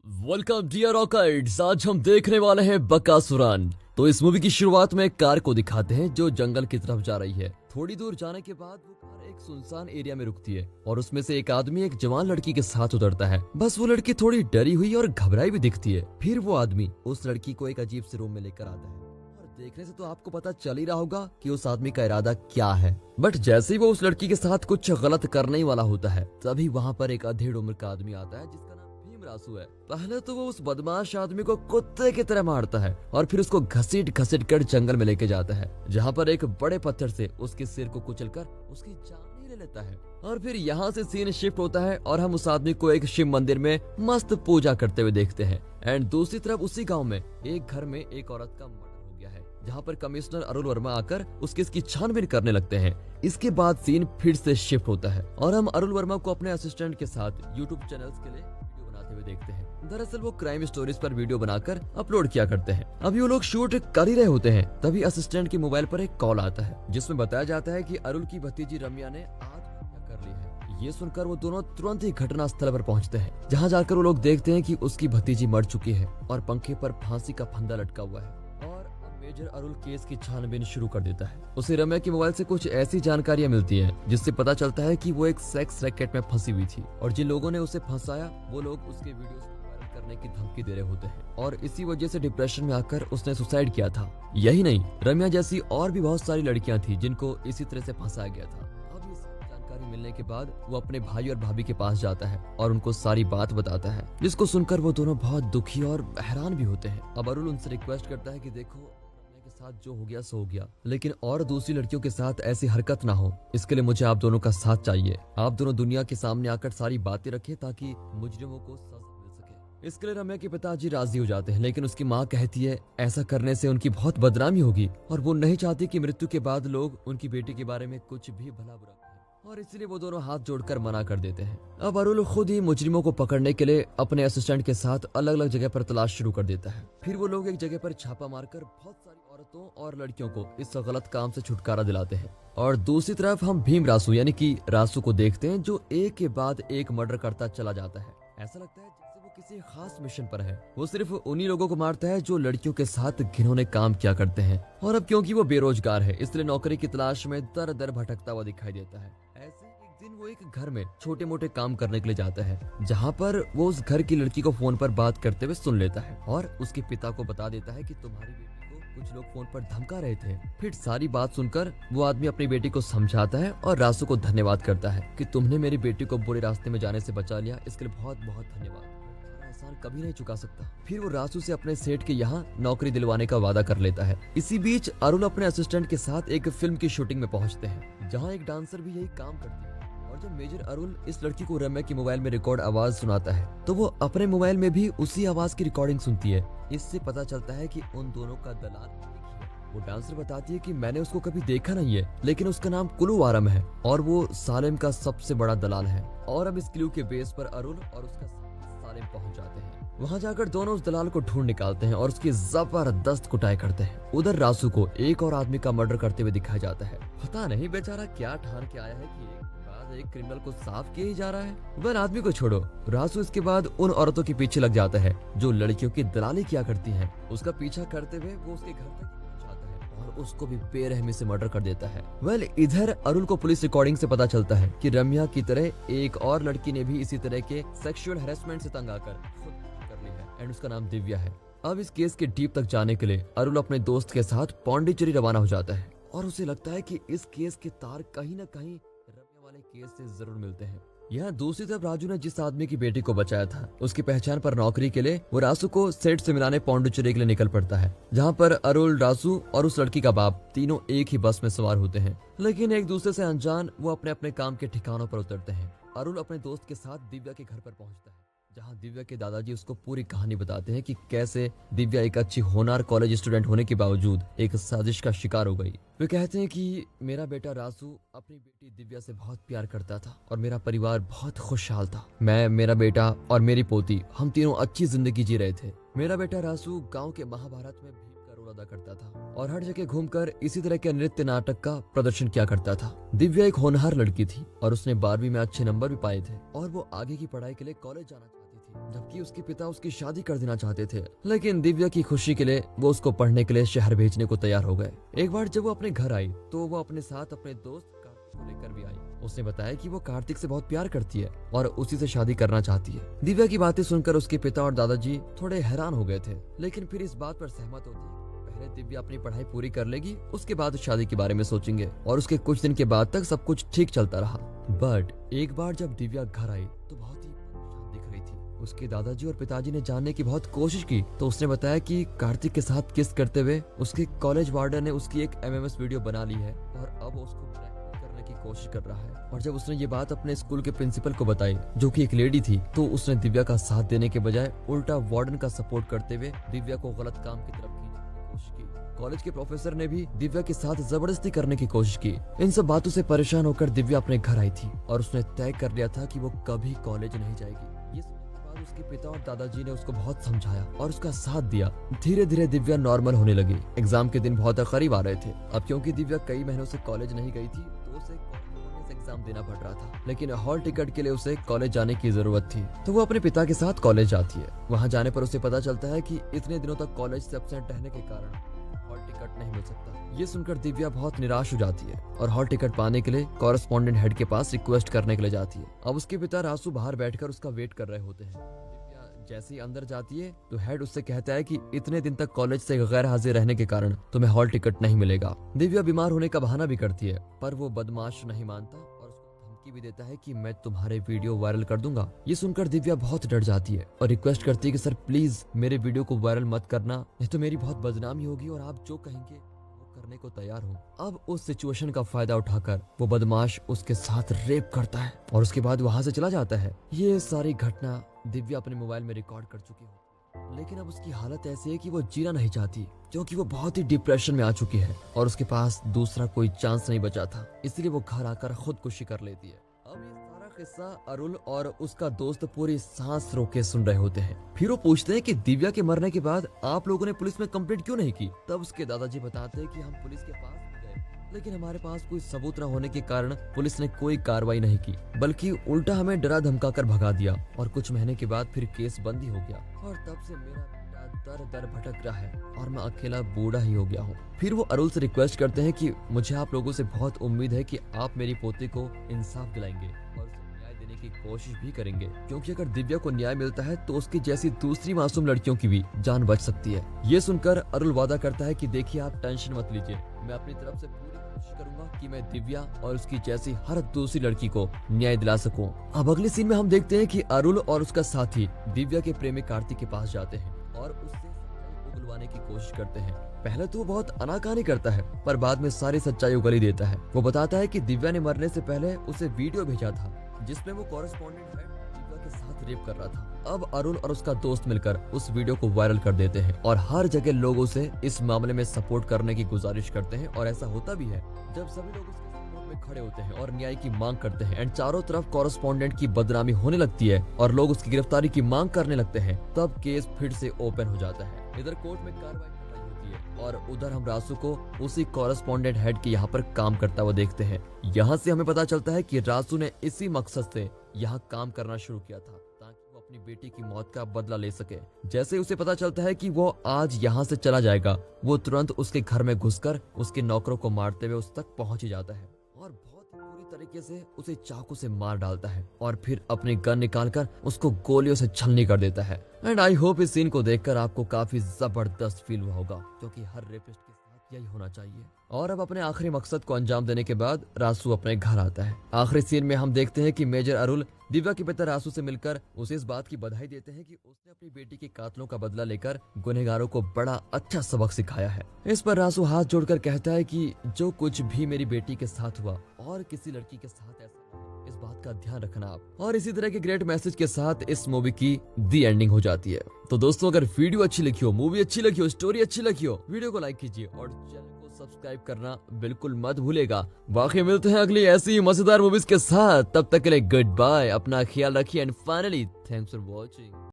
Welcome dear रॉकर्ड्स। आज हम देखने वाले हैं बकासुरान। तो इस मूवी की शुरुआत में एक कार को दिखाते हैं जो जंगल की तरफ जा रही है। थोड़ी दूर जाने के बाद वो कार एक सुनसान एरिया में रुकती है और उसमें से एक आदमी एक जवान लड़की के साथ उतरता है। बस वो लड़की थोड़ी डरी हुई और घबराई भी दिखती है। फिर वो आदमी उस लड़की को एक अजीब से रूम में लेकर आता है और देखने से तो आपको पता चल ही रहा होगा कि उस आदमी का इरादा क्या है। बट जैसे ही वो उस लड़की के साथ कुछ गलत करने ही वाला होता है, तभी वहाँ पर एक अधेड़ उम्र का आदमी आता है जिसका रासू है। पहले तो वो उस बदमाश आदमी को कुत्ते की तरह मारता है और फिर उसको घसीट घसीट कर जंगल में लेके जाता है, जहाँ पर एक बड़े पत्थर से उसके सिर को कुचलकर उसकी जान ही ले लेता है। और फिर यहाँ से सीन शिफ्ट होता है और हम उस आदमी को एक शिव मंदिर में मस्त पूजा करते हुए देखते हैं। एंड दूसरी तरफ उसी गाँव में एक घर में एक औरत का मर्डर हो गया है, जहाँ पर कमिश्नर अरुल वर्मा आकर उसकी छानबीन करने लगते हैं। इसके बाद सीन फिर से शिफ्ट होता है और हम अरुल वर्मा को अपने असिस्टेंट के साथ यूट्यूब चैनल्स के लिए हुए देखते हैं। दरअसल वो क्राइम स्टोरीज पर वीडियो बनाकर अपलोड किया करते हैं। अभी वो लोग शूट कर ही रहे होते हैं, तभी असिस्टेंट के मोबाइल पर एक कॉल आता है जिसमें बताया जाता है कि अरुल की भतीजी रम्या ने आत्महत्या कर ली है। ये सुनकर वो दोनों तुरंत ही घटना स्थल पर पहुंचते हैं, जहां जाकर वो लोग देखते हैं कि उसकी भतीजी मर चुकी है और पंखे पर फांसी का फंदा लटका हुआ है। मेजर अरुल केस की छानबीन शुरू कर देता है। उसे रम्या के मोबाइल से कुछ ऐसी जानकारियां मिलती हैं जिससे पता चलता है कि वो एक सेक्स रैकेट में फंसी हुई थी और जिन लोगों ने उसे फंसाया वो लोग उसके वीडियोस को वायरल करने की धमकी दे रहे होते हैं और इसी वजह से डिप्रेशन में आकर उसने सुसाइड किया था। यही नहीं, रम्या जैसी और भी बहुत सारी लड़कियां थी जिनको इसी तरह से फंसाया गया था। मिलने के बाद वो अपने भाई और भाभी के पास जाता है और उनको सारी बात बताता है, जिसको सुनकर वो दोनों बहुत दुखी और हैरान भी होते हैं। अब अरुल उनसे रिक्वेस्ट करता है कि देखो, के साथ जो हो गया सो हो गया, लेकिन और दूसरी लड़कियों के साथ ऐसी हरकत ना हो। इसके लिए मुझे आप दोनों का साथ चाहिए। आप दोनों दुनिया के सामने आकर सारी बातें रखें ताकि मुजरिमों को सजा मिल सके। इसके लिए रम्या के पिताजी राजी हो जाते हैं, लेकिन उसकी माँ कहती है ऐसा करने से उनकी बहुत बदनामी होगी और वो नहीं चाहती कि मृत्यु के बाद लोग उनकी बेटी के बारे में कुछ भी भला बुरा और इसलिए वो दोनों हाथ जोड़कर मना कर देते हैं। अब अरुल खुद ही मुजरिमों को पकड़ने के लिए अपने असिस्टेंट के साथ अलग अलग जगह पर तलाश शुरू कर देता है। फिर वो लोग एक जगह पर छापा मारकर बहुत सारी औरतों और लड़कियों को इस गलत काम से छुटकारा दिलाते हैं। और दूसरी तरफ हम भीम रासू यानी कि रासू को देखते हैं, जो एक के बाद एक मर्डर करता चला जाता है। ऐसा लगता है जैसे वो किसी खास मिशन पर है। वो सिर्फ उन्हीं लोगों को मारता है जो लड़कियों के साथ घिनौने काम किया करते हैं। और अब क्योंकि वो बेरोजगार है, इसलिए नौकरी की तलाश में दर दर भटकता हुआ दिखाई देता है। ऐसे एक दिन वो एक घर में छोटे मोटे काम करने के लिए जाता है, जहाँ पर वो उस घर की लड़की को फोन पर बात करते हुए सुन लेता है और उसके पिता को बता देता है कि तुम्हारी बेटी को कुछ लोग फोन पर धमका रहे थे। फिर सारी बात सुनकर वो आदमी अपनी बेटी को समझाता है और रासू को धन्यवाद करता है कि तुमने मेरी बेटी को बुरे रास्ते में जाने से बचा लिया, इसके लिए बहुत बहुत धन्यवाद, एहसान कभी नहीं चुका सकता। फिर वो रासू से अपने सेठ के यहाँ नौकरी दिलवाने का वादा कर लेता है। इसी बीच अरुल अपने असिस्टेंट के साथ एक फिल्म की शूटिंग में पहुंचते हैं, जहाँ एक डांसर भी यही काम करती है। और जब मेजर अरुल इस लड़की को रम्या के मोबाइल में रिकॉर्ड आवाज सुनाता है, तो वो अपने मोबाइल में भी उसी आवाज की रिकॉर्डिंग सुनती है। इससे पता चलता है कि उन दोनों का दलाल एक ही है। वो डांसर बताती है कि मैंने उसको कभी देखा नहीं है, लेकिन उसका नाम कुलू आरम है और वो सालेम का सबसे बड़ा दलाल है। और अब इस क्लू के बेस पर अरुल और उसका सालेम पहुंच जाते हैं। वहां जाकर दोनों उस दलाल को ढूंढ निकालते हैं और उसकी जबरदस्त कुटाई करते हैं। उधर रासू को एक और आदमी का मर्डर करते हुए दिखाया जाता है। पता नहीं बेचारा क्या ठान के आया है कि एक क्रिमिनल को साफ किया ही जा रहा है। वह आदमी को छोड़ो, रासू इसके बाद उन औरतों के पीछे लग जाता है जो लड़कियों की दलाली किया करती हैं। उसका पीछा करते हुए वो उसके घर तक पहुंचाता है और उसको भी बेरहमी से मर्डर कर देता है। इधर अरुल को पुलिस रिकॉर्डिंग से पता चलता है कि रम्या की तरह एक और लड़की ने भी इसी तरह के सेक्सुअल हैरेसमेंट से तंग आकर खुद कर ली है एंड उसका नाम दिव्या है। अब इस केस के डीप तक जाने के लिए अरुल अपने दोस्त के साथ पौंडीचेरी रवाना हो जाता है और उसे लगता है कि इस केस के तार कहीं न कहीं वाले केस से जरूर मिलते हैं। यहाँ दूसरी तरफ राजू ने जिस आदमी की बेटी को बचाया था, उसकी पहचान पर नौकरी के लिए वो रासू को सेठ से मिलाने पौंडीचेरी के लिए निकल पड़ता है, जहाँ पर अरुल, रासू और उस लड़की का बाप तीनों एक ही बस में सवार होते हैं। लेकिन एक दूसरे से अनजान वो अपने अपने काम के ठिकानों पर उतरते हैं। अरुल अपने दोस्त के साथ दिव्या के घर पर पहुंचता है, जहां दिव्या के दादाजी उसको पूरी कहानी बताते हैं कि कैसे दिव्या एक अच्छी होनहार कॉलेज स्टूडेंट होने के बावजूद एक साजिश का शिकार हो गई। वे कहते हैं कि मेरा बेटा रासू अपनी बेटी दिव्या से बहुत प्यार करता था और मेरा परिवार बहुत खुशहाल था। मैं, मेरा बेटा और मेरी पोती, हम तीनों अच्छी जिंदगी जी रहे थे। मेरा बेटा रासू गाँव के महाभारत में अदा करता था और हर जगह घूमकर इसी तरह के नृत्य नाटक का प्रदर्शन किया करता था। दिव्या एक होनहार लड़की थी और उसने 12वीं में अच्छे नंबर भी पाए थे और वो आगे की पढ़ाई के लिए कॉलेज जाना चाहती थी। थी, जबकि उसके पिता उसकी शादी कर देना चाहते थे। लेकिन दिव्या की खुशी के लिए वो उसको पढ़ने के लिए शहर भेजने को तैयार हो गए। एक बार जब वो अपने घर आई तो वो अपने साथ अपने दोस्त कार्तिक को लेकर भी आई। उसने बताया कि वो कार्तिक से बहुत प्यार करती है और उसी से शादी करना चाहती है। दिव्या की बातें सुनकर उसके पिता और दादाजी थोड़े हैरान हो गए थे, लेकिन फिर इस बात पर सहमत होते पहले दिव्या अपनी पढ़ाई पूरी कर लेगी, उसके बाद शादी के बारे में सोचेंगे। और उसके कुछ दिन के बाद तक सब कुछ ठीक चलता रहा। बट एक बार जब दिव्या घर आई तो बहुत ही परेशान दिख रही थी। उसके दादाजी और पिताजी ने जानने की बहुत कोशिश की तो उसने बताया कि कार्तिक के साथ किस करते हुए उसके कॉलेज वार्डन ने उसकी एक MMS वीडियो बना ली है और अब वो उसको ब्लैकमेल करने की कोशिश कर रहा है। और जब उसने ये बात अपने स्कूल के प्रिंसिपल को बताई, जो कि एक लेडी थी, तो उसने दिव्या का साथ देने के बजाय उल्टा वार्डन का सपोर्ट करते हुए दिव्या को गलत काम की तरफ कोशिश की। कॉलेज के प्रोफेसर ने भी दिव्या के साथ जबरदस्ती करने की कोशिश की। इन सब बातों से परेशान होकर दिव्या अपने घर आई थी और उसने तय कर लिया था कि वो कभी कॉलेज नहीं जाएगी। ये सुनने के बाद उसके पिता और दादाजी ने उसको बहुत समझाया और उसका साथ दिया। धीरे धीरे दिव्या नॉर्मल होने लगी। एग्जाम के दिन बहुत करीब आ रहे थे। अब क्योंकि दिव्या कई महीनों से कॉलेज नहीं गई थी तो उसे एग्जाम देना पड़ रहा था, लेकिन हॉल टिकट के लिए उसे कॉलेज जाने की जरूरत थी। तो वो अपने पिता के साथ कॉलेज जाती है। वहाँ जाने पर उसे पता चलता है कि इतने दिनों तक कॉलेज से एब्सेंट रहने के कारण हॉल टिकट नहीं मिल सकता। ये सुनकर दिव्या बहुत निराश हो जाती है और हॉल टिकट पाने के लिए कॉरेस्पॉन्डेंट हेड के पास रिक्वेस्ट करने के लिए जाती है। अब उसके पिता रासू बाहर बैठकर उसका वेट कर रहे होते हैं। दिव्या जैसे ही अंदर जाती है तो हेड उससे कहता है कि इतने दिन तक कॉलेज से गैर हाजिर रहने के कारण तुम्हें हॉल टिकट नहीं मिलेगा। दिव्या बीमार होने का बहाना भी करती है, पर वो बदमाश नहीं मानता और उसको धमकी भी देता है कि मैं तुम्हारे वीडियो वायरल कर दूंगा। ये सुनकर दिव्या बहुत डर जाती है और रिक्वेस्ट करती है कि सर प्लीज मेरे वीडियो को वायरल मत करना, नहीं तो मेरी बहुत बदनामी होगी और आप जो कहेंगे वो करने को तैयार हो। अब उस सिचुएशन का फायदा उठाकर वो बदमाश उसके साथ रेप करता है और उसके बाद वहां से चला जाता है। ये सारी घटना दिव्या अपने मोबाइल में रिकॉर्ड कर चुकी है, लेकिन अब उसकी हालत ऐसी है कि वो जीना नहीं चाहती, क्योंकि वो बहुत ही डिप्रेशन में आ चुकी है और उसके पास दूसरा कोई चांस नहीं बचा था। इसलिए वो घर आकर खुदकुशी कर लेती है। अब ये सारा किस्सा अरुल और उसका दोस्त पूरी सांस रोके सुन रहे होते हैं। फिर वो पूछते हैं कि दिव्या के मरने के बाद आप लोगों ने पुलिस में कंप्लेंट क्यों नहीं की। तब उसके दादाजी बताते हैं कि हम पुलिस के पास गए, लेकिन हमारे पास कोई सबूत न होने के कारण पुलिस ने कोई कार्रवाई नहीं की, बल्कि उल्टा हमें डरा धमका कर भगा दिया। और कुछ महीने के बाद फिर केस बंद ही हो गया और तब से मेरा दर दर भटक रहा है और मैं अकेला बूढ़ा ही हो गया हूँ। फिर वो अरुल से रिक्वेस्ट करते हैं कि मुझे आप लोगों से बहुत उम्मीद है कि आप मेरी पोती को इंसाफ दिलाएंगे और उसे न्याय देने की कोशिश भी करेंगे, क्योंकि अगर दिव्या को न्याय मिलता है तो उसकी जैसी दूसरी मासूम लड़कियों की भी जान बच सकती है। ये सुनकर अरुल वादा करता है कि देखिए आप टेंशन मत लीजिए, मैं अपनी तरफ से पूरी कोशिश करूंगा कि मैं दिव्या और उसकी जैसी हर दूसरी लड़की को न्याय दिला सकूं। अब अगले सीन में हम देखते हैं कि अरुल और उसका साथी दिव्या के प्रेमी कार्तिक के पास जाते हैं और उससे सच्चाई उगलवाने की कोशिश करते हैं। पहले तो वो बहुत अनाकानी करता है, पर बाद में सारी सच्चाई उगल ही देता है। वो बताता है कि दिव्या ने मरने से पहले उसे वीडियो भेजा था जिसमें वो कॉरेस्पॉन्डेंट है दिव्या के साथ रेप कर रहा था। अब अरुल और उसका दोस्त मिलकर उस वीडियो को वायरल कर देते हैं और हर जगह लोगों से इस मामले में सपोर्ट करने की गुजारिश करते हैं। और ऐसा होता भी है जब सभी लोग उसके सपोर्ट में खड़े होते हैं और न्याय की मांग करते हैं एंड चारों तरफ कॉरेस्पॉन्डेंट की बदनामी होने लगती है और लोग उसकी गिरफ्तारी की मांग करने लगते हैं, तब केस फिर से ओपन हो जाता है। इधर कोर्ट में कार्रवाई होती है और उधर हम रासू को उसी कॉरेस्पॉन्डेंट हेड के यहाँ पर काम करता हुआ देखते हैं। यहाँ से हमें पता चलता है कि रासू ने इसी मकसद से यहाँ काम करना शुरू किया था ताकि वो अपनी बेटी की मौत का बदला ले सके। जैसे उसे पता चलता है कि वो आज यहाँ से चला जाएगा, वो तुरंत उसके घर में घुसकर उसके नौकरों को मारते हुए उस तक पहुंच ही जाता है और बहुत बुरी तरीके से उसे चाकू से मार डालता है और फिर अपनी गन निकालकर उसको गोलियों से छलनी कर देता है। एंड आई होप इस सीन को देखकर आपको काफी जबरदस्त फील हुआ होगा, क्योंकि हर रेपिस्ट के साथ यही होना चाहिए। और अब अपने आखिरी मकसद को अंजाम देने के बाद रासू अपने घर आता है। आखिरी सीन में हम देखते हैं कि मेजर अरुल दिव्या के पिता रासू से मिलकर उसे इस बात की बधाई देते हैं कि उसने अपनी बेटी के कातलों का बदला लेकर गुनहगारों को बड़ा अच्छा सबक सिखाया है। इस पर रासू हाथ जोड़कर कहता है कि जो कुछ भी मेरी बेटी के साथ हुआ और किसी लड़की के साथ ऐसा हुआ, इस बात का ध्यान रखना आप। और इसी तरह के ग्रेट मैसेज के साथ इस मूवी की दी एंडिंग हो जाती है। तो दोस्तों, अगर वीडियो अच्छी लगी हो, मूवी अच्छी लगी हो, स्टोरी अच्छी लगी हो, वीडियो को लाइक कीजिए और चैनल को सब्सक्राइब करना बिल्कुल मत भूलेगा। बाकी मिलते हैं अगली ऐसी ही मजेदार मूवीज के साथ। तब तक के लिए गुड बाय, अपना ख्याल रखिए and finally thanks for watching.